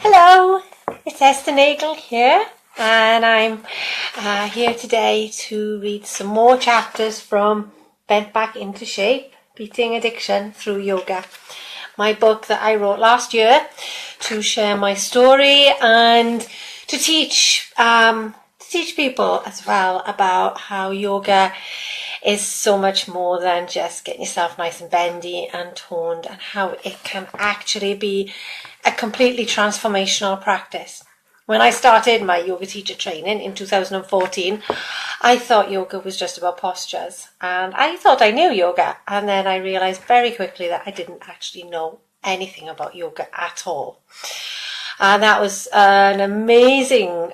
Hello, it's Esther Nagel here, and I'm here today to read some more chapters from Bent Back into Shape, Beating Addiction Through Yoga, my book that I wrote last year to share my story and to teach people as well about how yoga is so much more than just getting yourself nice and bendy and toned, and how it can actually be a completely transformational practice. When I started my yoga teacher training in 2014, I thought yoga was just about postures, and I thought I knew yoga, and then I realized very quickly that I didn't actually know anything about yoga at all. And that was an amazing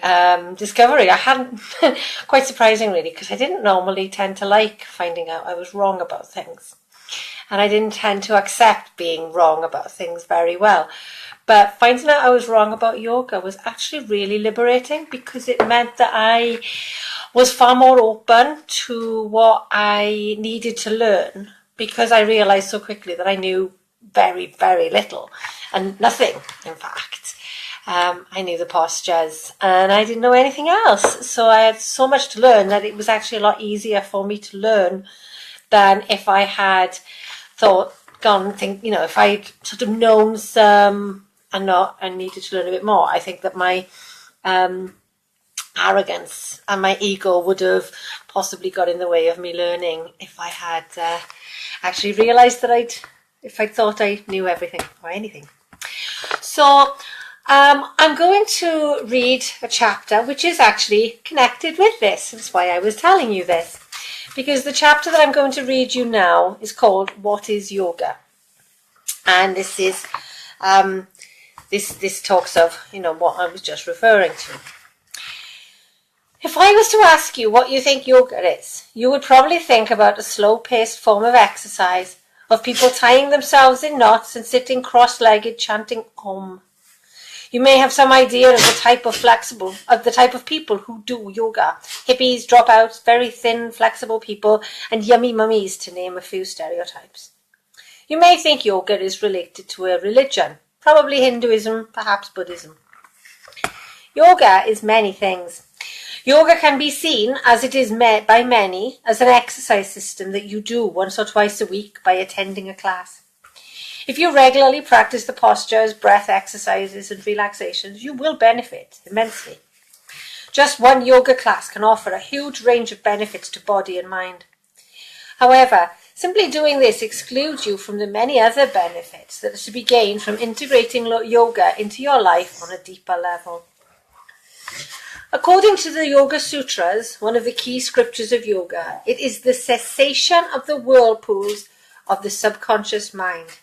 discovery. I hadn't, quite surprising really, because I didn't normally tend to like finding out I was wrong about things. And I didn't tend to accept being wrong about things very well. But finding out I was wrong about yoga was actually really liberating, because it meant that I was far more open to what I needed to learn, because I realized so quickly that I knew very, very little, and nothing, in fact. I knew the postures and I didn't know anything else. So I had so much to learn that it was actually a lot easier for me to learn than if I had if I'd sort of known some and needed to learn a bit more. I think that my arrogance and my ego would have possibly got in the way of me learning if I had actually realized that if I thought I knew everything or anything. So I'm going to read a chapter which is actually connected with this. That's why I was telling you this. Because the chapter that I'm going to read you now is called What is Yoga? And this is this talks of, what I was just referring to. If I was to ask you what you think yoga is, you would probably think about a slow-paced form of exercise of people tying themselves in knots and sitting cross-legged chanting Om. You may have some idea of the type of people who do yoga. Hippies, dropouts, very thin, flexible people, and yummy mummies, to name a few stereotypes. You may think yoga is related to a religion, probably Hinduism, perhaps Buddhism. Yoga is many things. Yoga can be seen, as it is met by many, as an exercise system that you do once or twice a week by attending a class. If you regularly practice the postures, breath exercises and relaxations, you will benefit immensely. Just one yoga class can offer a huge range of benefits to body and mind. However, simply doing this excludes you from the many other benefits that are to be gained from integrating yoga into your life on a deeper level. According to the Yoga Sutras, one of the key scriptures of yoga, it is the cessation of the whirlpools of the subconscious mind.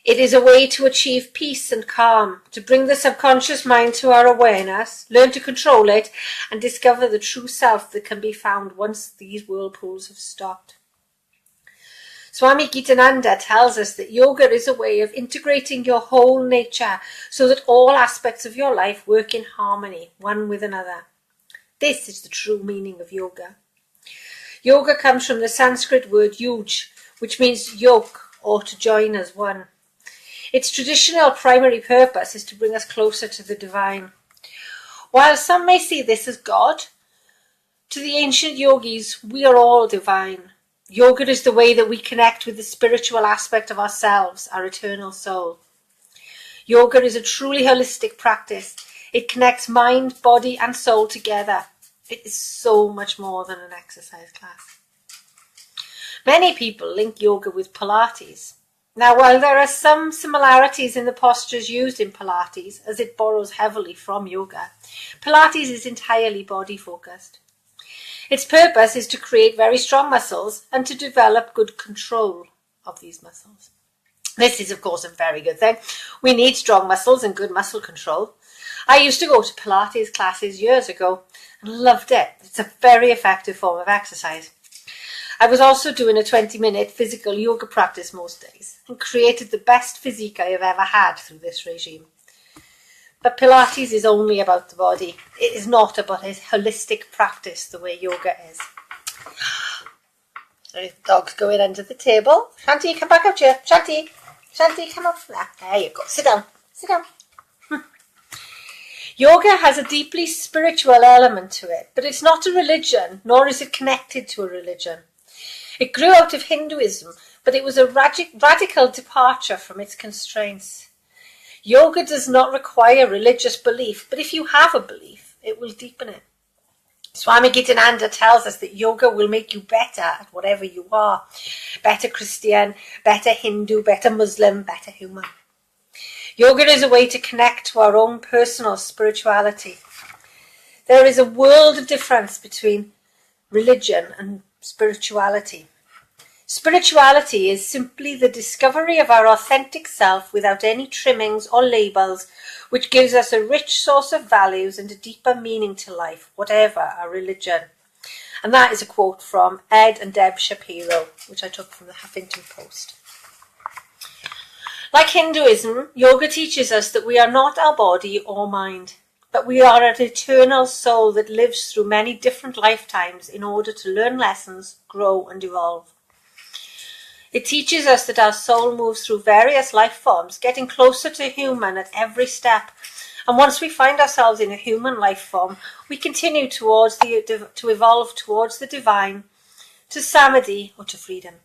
It is a way to achieve peace and calm, to bring the subconscious mind to our awareness, learn to control it, and discover the true self that can be found once these whirlpools have stopped. Swami Gitananda tells us that yoga is a way of integrating your whole nature so that all aspects of your life work in harmony, one with another. This is the true meaning of yoga. Yoga comes from the Sanskrit word yuj, which means yoke, or to join as one. Its traditional primary purpose is to bring us closer to the divine. While some may see this as God, to the ancient yogis, we are all divine. Yoga is the way that we connect with the spiritual aspect of ourselves, our eternal soul. Yoga is a truly holistic practice. It connects mind, body, and soul together. It is so much more than an exercise class. Many people link yoga with Pilates. Now, while there are some similarities in the postures used in Pilates, as it borrows heavily from yoga, Pilates is entirely body-focused. Its purpose is to create very strong muscles and to develop good control of these muscles. This is, of course, a very good thing. We need strong muscles and good muscle control. I used to go to Pilates classes years ago and loved it. It's a very effective form of exercise. I was also doing a 20-minute physical yoga practice most days and created the best physique I have ever had through this regime. But Pilates is only about the body. It is not about a holistic practice the way yoga is. The dog's going under the table. Shanti, come back up here. Shanti, come up. There you go. Sit down. Yoga has a deeply spiritual element to it, but it's not a religion, nor is it connected to a religion. It grew out of Hinduism, but it was a radical departure from its constraints. Yoga does not require religious belief, but if you have a belief, it will deepen it. Swami Gitananda tells us that yoga will make you better at whatever you are. Better Christian, better Hindu, better Muslim, better human. Yoga is a way to connect to our own personal spirituality. There is a world of difference between religion and spirituality. Spirituality is simply the discovery of our authentic self without any trimmings or labels, which gives us a rich source of values and a deeper meaning to life, whatever our religion. And that is a quote from Ed and Deb Shapiro, which I took from the Huffington Post. Like Hinduism, yoga teaches us that we are not our body or mind, but we are an eternal soul that lives through many different lifetimes in order to learn lessons, grow and evolve. It teaches us that our soul moves through various life forms, getting closer to human at every step. And once we find ourselves in a human life form, we continue to evolve towards the divine, to samadhi or to freedom.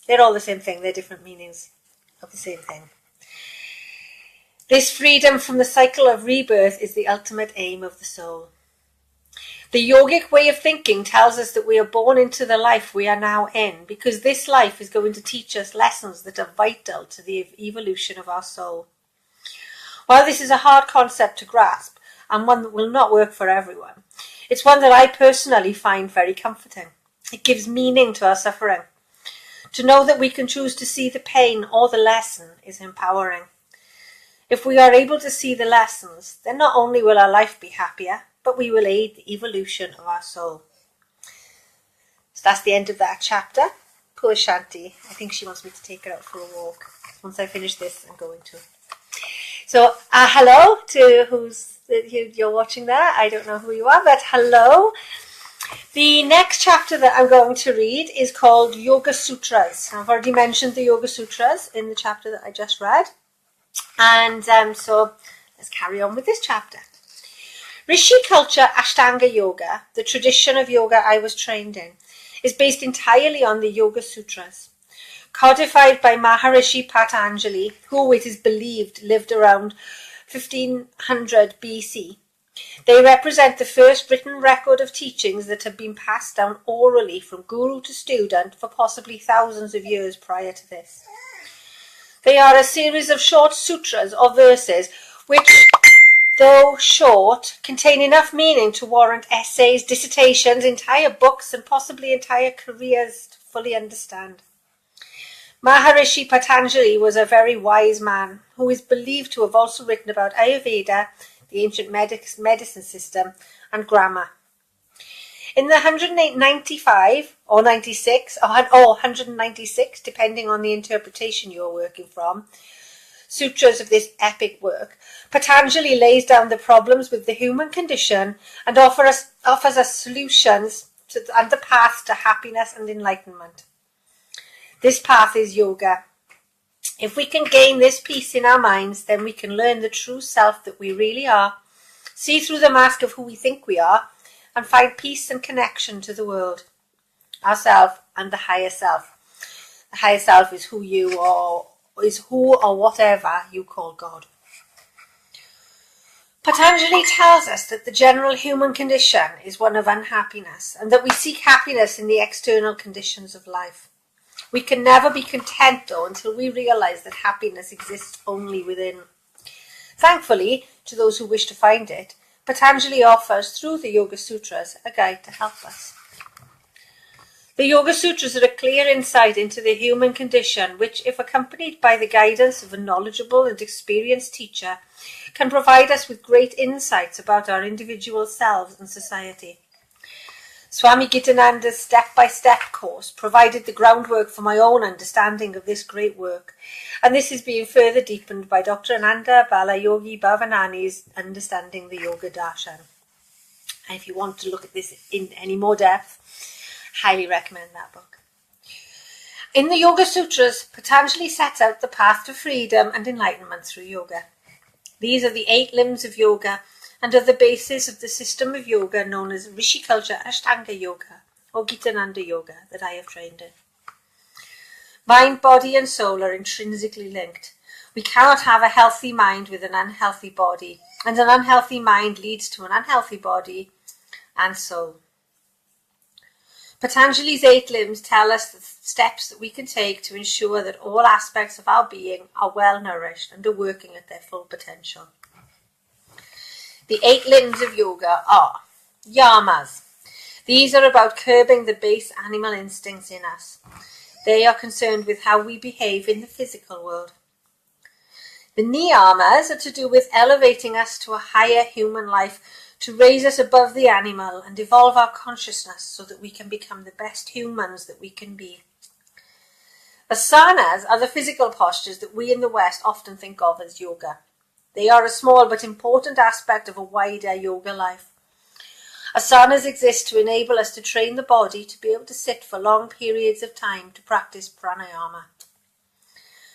They're all the same thing, they're different meanings of the same thing. This freedom from the cycle of rebirth is the ultimate aim of the soul. The yogic way of thinking tells us that we are born into the life we are now in because this life is going to teach us lessons that are vital to the evolution of our soul. While this is a hard concept to grasp and one that will not work for everyone, it's one that I personally find very comforting. It gives meaning to our suffering. To know that we can choose to see the pain or the lesson is empowering. If we are able to see the lessons, then not only will our life be happier, but we will aid the evolution of our soul. So that's the end of that chapter. Poor Shanti. I think she wants me to take her out for a walk. Once I finish this, I'm going to. So hello to you're watching there. I don't know who you are, but hello. The next chapter that I'm going to read is called Yoga Sutras. I've already mentioned the Yoga Sutras in the chapter that I just read. And so let's carry on with this chapter. Rishi culture Ashtanga Yoga, the tradition of yoga I was trained in, is based entirely on the Yoga Sutras. Codified by Maharishi Patanjali, who it is believed lived around 1500 BC. They represent the first written record of teachings that have been passed down orally from guru to student for possibly thousands of years prior to this. They are a series of short sutras or verses which, though short, contain enough meaning to warrant essays, dissertations, entire books, and possibly entire careers to fully understand. Maharishi Patanjali was a very wise man who is believed to have also written about Ayurveda, the ancient medicine system, and grammar. In the 195 or 96 or 196, depending on the interpretation you're working from, sutras of this epic work, Patanjali lays down the problems with the human condition and offers us solutions and the path to happiness and enlightenment. This path is yoga. If we can gain this peace in our minds, then we can learn the true self that we really are, see through the mask of who we think we are, and find peace and connection to the world, ourself and the higher self. The higher self is who or whatever you call God. Patanjali tells us that the general human condition is one of unhappiness and that we seek happiness in the external conditions of life. We can never be content, though, until we realize that happiness exists only within. Thankfully, to those who wish to find it, Patanjali offers, through the Yoga Sutras, a guide to help us. The Yoga Sutras are a clear insight into the human condition, which, if accompanied by the guidance of a knowledgeable and experienced teacher, can provide us with great insights about our individual selves and society. Swami Gitananda's step-by-step course provided the groundwork for my own understanding of this great work, and this is being further deepened by Dr. Ananda Balayogi Bhavanani's Understanding the Yoga Darshan. And if you want to look at this in any more depth, highly recommend that book. In the Yoga Sutras, Patanjali sets out the path to freedom and enlightenment through yoga. These are the 8 limbs of yoga and are the basis of the system of yoga known as Rishi Culture Ashtanga Yoga or Gitananda Yoga that I have trained in. Mind, body and soul are intrinsically linked. We cannot have a healthy mind with an unhealthy body, and an unhealthy mind leads to an unhealthy body and soul. Patanjali's 8 limbs tell us the steps that we can take to ensure that all aspects of our being are well nourished and are working at their full potential. The 8 limbs of yoga are yamas. These are about curbing the base animal instincts in us. They are concerned with how we behave in the physical world. The niyamas are to do with elevating us to a higher human life, to raise us above the animal and evolve our consciousness so that we can become the best humans that we can be. Asanas are the physical postures that we in the West often think of as yoga. They are a small but important aspect of a wider yoga life. Asanas exist to enable us to train the body to be able to sit for long periods of time to practice pranayama.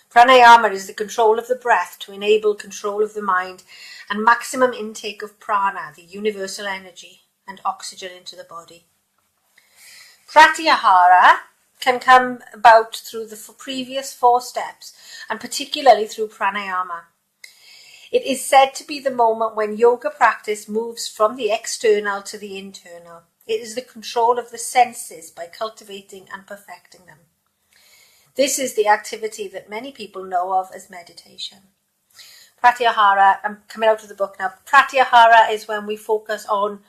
Pranayama is the control of the breath to enable control of the mind and maximum intake of prana, the universal energy, and oxygen into the body. Pratyahara can come about through the previous 4 steps, and particularly through pranayama. It is said to be the moment when yoga practice moves from the external to the internal. It is the control of the senses by cultivating and perfecting them. This is the activity that many people know of as meditation. Pratyahara, I'm coming out of the book now. Pratyahara is when we focus on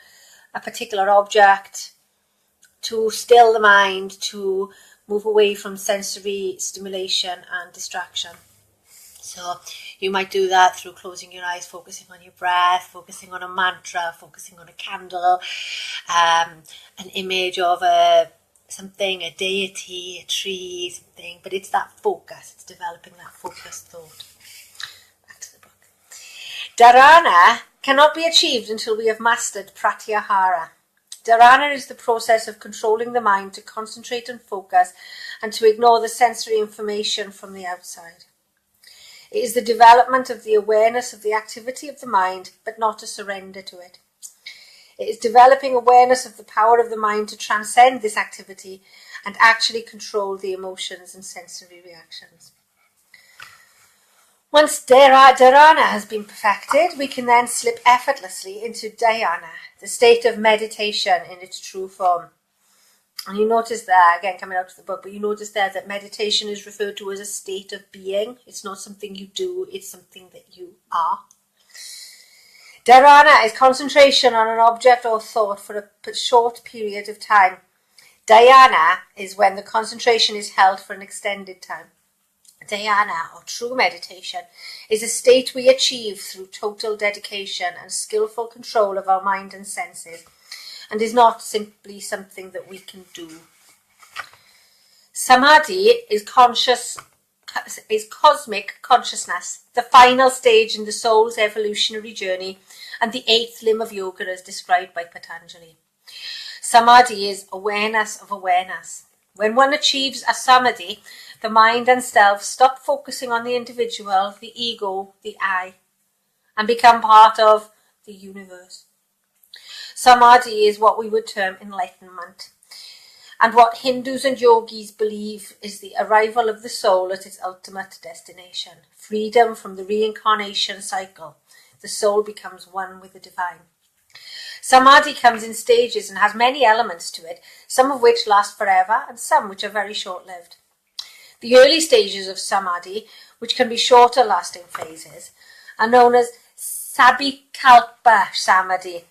a particular object to still the mind, to move away from sensory stimulation and distraction. So you might do that through closing your eyes, focusing on your breath, focusing on a mantra, focusing on a candle, an image of something, a deity, a tree, something. But it's that focus, it's developing that focused thought. Back to the book. Dharana cannot be achieved until we have mastered Pratyahara. Dharana is the process of controlling the mind to concentrate and focus and to ignore the sensory information from the outside. It is the development of the awareness of the activity of the mind, but not a surrender to it. It is developing awareness of the power of the mind to transcend this activity and actually control the emotions and sensory reactions. Once dharana has been perfected, we can then slip effortlessly into dhyana, the state of meditation in its true form. And you notice there, again coming out of the book, but you notice there that meditation is referred to as a state of being. It's not something you do, it's something that you are. Dharana is concentration on an object or thought for a short period of time. Dhyana is when the concentration is held for an extended time. Dhyana, or true meditation, is a state we achieve through total dedication and skillful control of our mind and senses, and is not simply something that we can do. Samadhi is cosmic consciousness, the final stage in the soul's evolutionary journey, and the 8th limb of yoga as described by Patanjali. Samadhi is awareness of awareness. When one achieves a samadhi, the mind and self stop focusing on the individual, the ego, the I, and become part of the universe. Samadhi is what we would term enlightenment, and what Hindus and yogis believe is the arrival of the soul at its ultimate destination, freedom from the reincarnation cycle. The soul becomes one with the divine. Samadhi comes in stages and has many elements to it, some of which last forever and some which are very short-lived. The early stages of Samadhi, which can be shorter lasting phases, are known as Sabhikalpa Samadhi,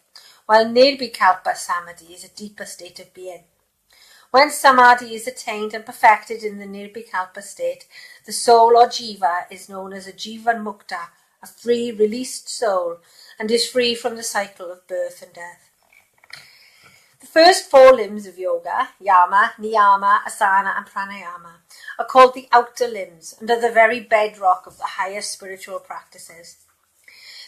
while Nirbhikalpa Samadhi is a deeper state of being. When Samadhi is attained and perfected in the Nirbhikalpa state, the soul or jiva is known as a Jivan Mukta, a free, released soul, and is free from the cycle of birth and death. The first 4 limbs of yoga, yama, niyama, asana, and pranayama, are called the outer limbs and are the very bedrock of the highest spiritual practices.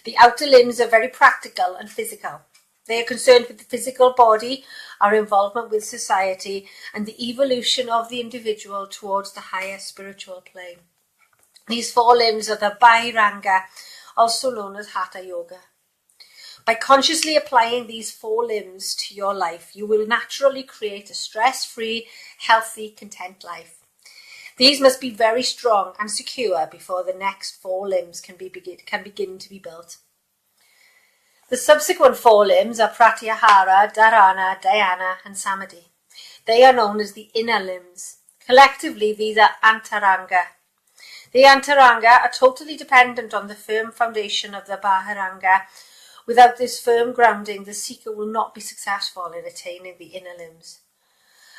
The outer limbs are very practical and physical. They are concerned with the physical body, our involvement with society, and the evolution of the individual towards the higher spiritual plane. These 4 limbs are the Bahiranga, also known as Hatha Yoga. By consciously applying these 4 limbs to your life, you will naturally create a stress-free, healthy, content life. These must be very strong and secure before the next 4 limbs can begin to be built. The subsequent 4 limbs are Pratyahara, Dharana, Dhyana, and Samadhi. They are known as the inner limbs. Collectively, these are Antaranga. The Antaranga are totally dependent on the firm foundation of the Bahiranga. Without this firm grounding, the seeker will not be successful in attaining the inner limbs.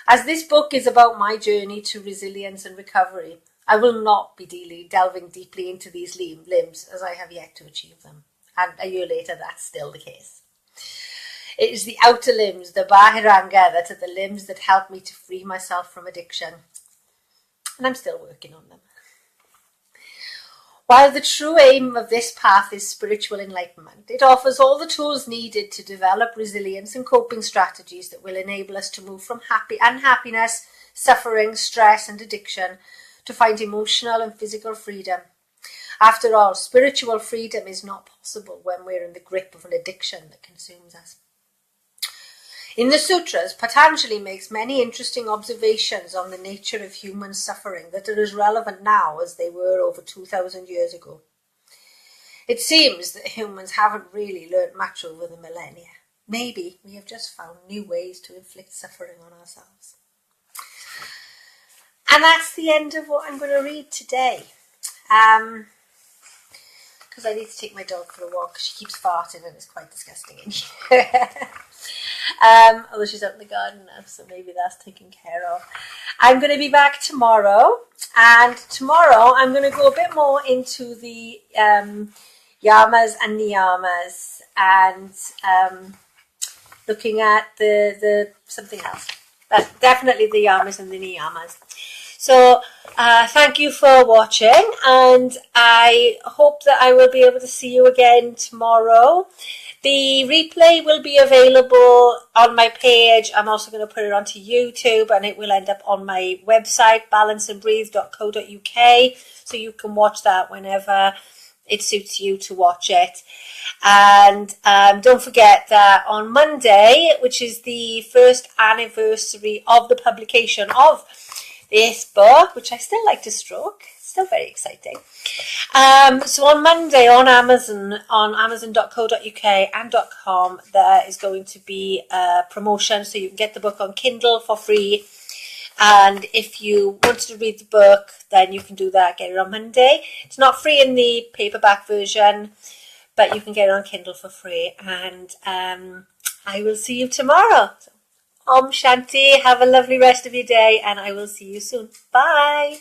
As this book is about my journey to resilience and recovery, I will not be delving deeply into these limbs as I have yet to achieve them. And a year later, that's still the case. It is the outer limbs, the Bahiranga, that are the limbs that help me to free myself from addiction. And I'm still working on them. While the true aim of this path is spiritual enlightenment, it offers all the tools needed to develop resilience and coping strategies that will enable us to move from unhappiness, suffering, stress, and addiction to find emotional and physical freedom. After all, spiritual freedom is not possible when we're in the grip of an addiction that consumes us. In the Sutras, Patanjali makes many interesting observations on the nature of human suffering that are as relevant now as they were over 2,000 years ago. It seems that humans haven't really learnt much over the millennia. Maybe we have just found new ways to inflict suffering on ourselves. And that's the end of what I'm going to read today. Because I need to take my dog for a walk because she keeps farting and it's quite disgusting in here. Although she's out in the garden now, so maybe that's taken care of. I'm going to be back tomorrow, and tomorrow I'm going to go a bit more into the yamas and niyamas, and looking at the something else, but definitely the yamas and the niyamas. So thank you for watching, and I hope that I will be able to see you again tomorrow. The replay will be available on my page. I'm also going to put it onto YouTube, and it will end up on my website, balanceandbreathe.co.uk, so you can watch that whenever it suits you to watch it. And don't forget that on Monday, which is the 1st anniversary of the publication of this book, which I still like to stroke, still very exciting. So on Monday on Amazon, on amazon.co.uk and .com, there is going to be a promotion, so you can get the book on Kindle for free. And if you wanted to read the book, then you can do that, get it on Monday. It's not free in the paperback version, but you can get it on Kindle for free. And I will see you tomorrow. So, Om Shanti, have a lovely rest of your day, and I will see you soon. Bye.